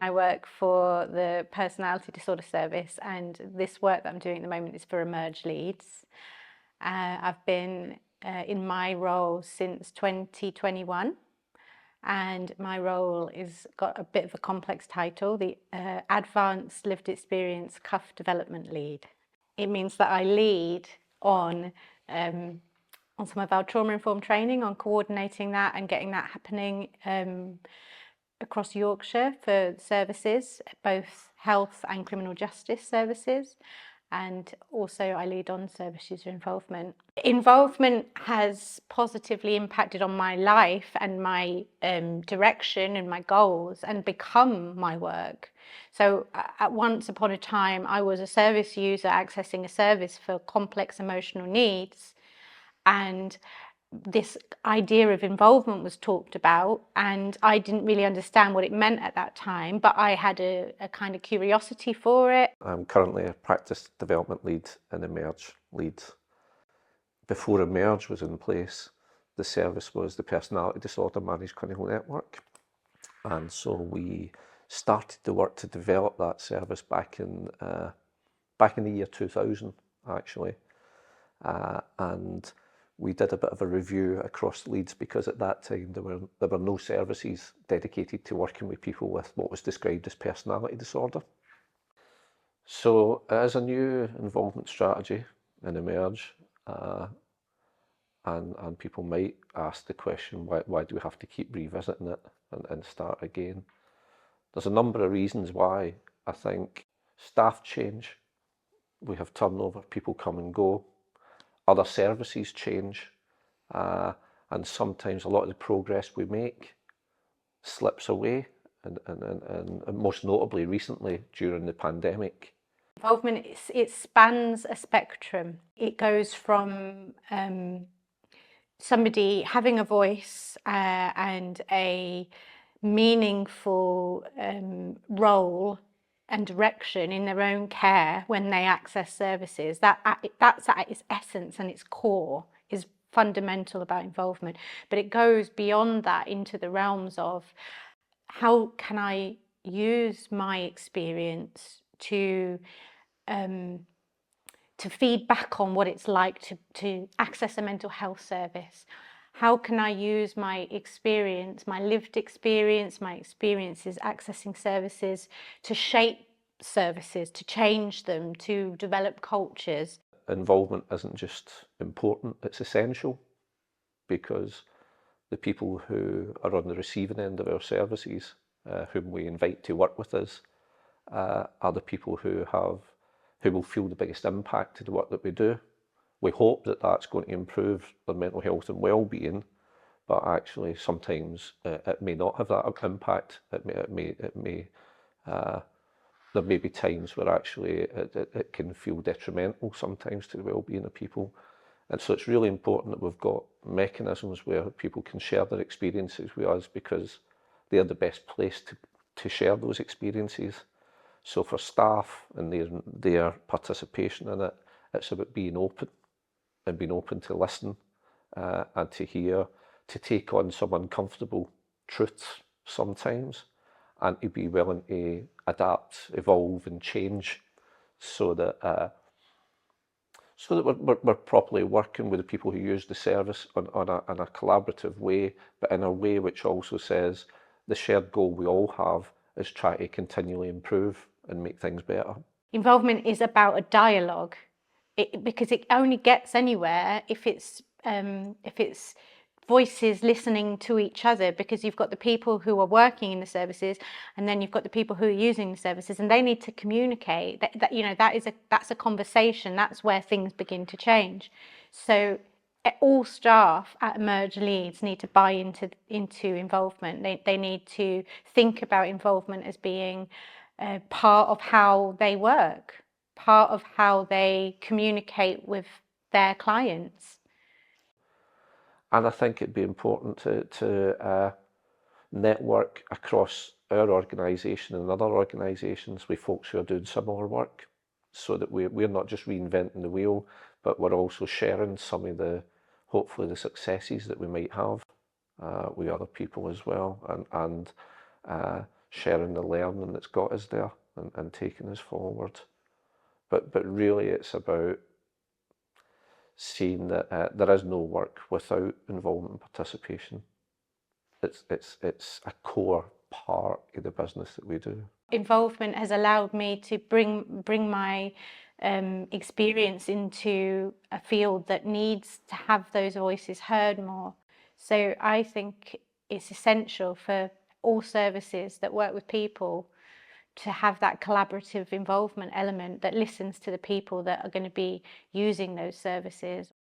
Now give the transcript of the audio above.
I work for the Personality Disorder Service, and this work that I'm doing at the moment is for Emerge Leeds. I've been in my role since 2021, and my role is got a bit of a complex title, the Advanced Lived Experience CUF Development Lead. It means that I lead on some of our trauma-informed training, on coordinating that and getting that happening across Yorkshire for services, both health and criminal justice services. And also I lead on service user involvement. Involvement has positively impacted on my life and my direction and my goals, and become my work. So at once upon a time, I was a service user accessing a service for complex emotional needs, and this idea of involvement was talked about, and I didn't really understand what it meant at that time, but I had a kind of curiosity for it. I'm currently a practice development lead in Emerge Leeds. Before Emerge was in place, the service was the Personality Disorder Managed Clinical Network, and so we started the work to develop that service back in the year 2000, actually, and we did a bit of a review across Leeds, because at that time there were no services dedicated to working with people with what was described as personality disorder. So it is a new involvement strategy in Emerge, and people might ask the question, why do we have to keep revisiting it and start again? There's a number of reasons why. I think staff change, we have turnover, people come and go, other services change, and sometimes a lot of the progress we make slips away, and most notably recently during the pandemic. Involvement, it spans a spectrum. It goes from somebody having a voice and a meaningful role and direction in their own care when they access services. That's at its essence and its core is fundamental about involvement. But it goes beyond that into the realms of, how can I use my experience to feed back on what it's like to access a mental health service? How can I use my experience, my lived experience, my experiences accessing services to shape services, to change them, to develop cultures? Involvement isn't just important, it's essential, because the people who are on the receiving end of our services, whom we invite to work with us, are the people who will feel the biggest impact to the work that we do. We hope that that's going to improve their mental health and well-being, but actually sometimes it may not have that impact. There may be times where actually it can feel detrimental sometimes to the well-being of people. And so it's really important that we've got mechanisms where people can share their experiences with us, because they're the best place to share those experiences. So for staff and their participation in it, it's about being open, and being open to listen and to hear, to take on some uncomfortable truths sometimes, and to be willing to adapt, evolve and change, so that we're properly working with the people who use the service on a collaborative way, but in a way which also says the shared goal we all have is try to continually improve and make things better. Involvement is about a dialogue, because it only gets anywhere if it's voices listening to each other, because you've got the people who are working in the services, and then you've got the people who are using the services, and they need to communicate. That's a conversation. That's where things begin to change. So all staff at Emerge Leeds need to buy into involvement. They need to think about involvement as being part of how they work, part of how they communicate with their clients. And I think it'd be important to network across our organisation and other organisations with folks who are doing similar work, so that we're not just reinventing the wheel, but we're also sharing some of hopefully the successes that we might have with other people as well, and sharing the learning that's got us there and taking us forward. But really it's about seeing that there is no work without involvement and participation. It's a core part of the business that we do. Involvement has allowed me to bring my experience into a field that needs to have those voices heard more. So I think it's essential for all services that work with people to have that collaborative involvement element that listens to the people that are going to be using those services.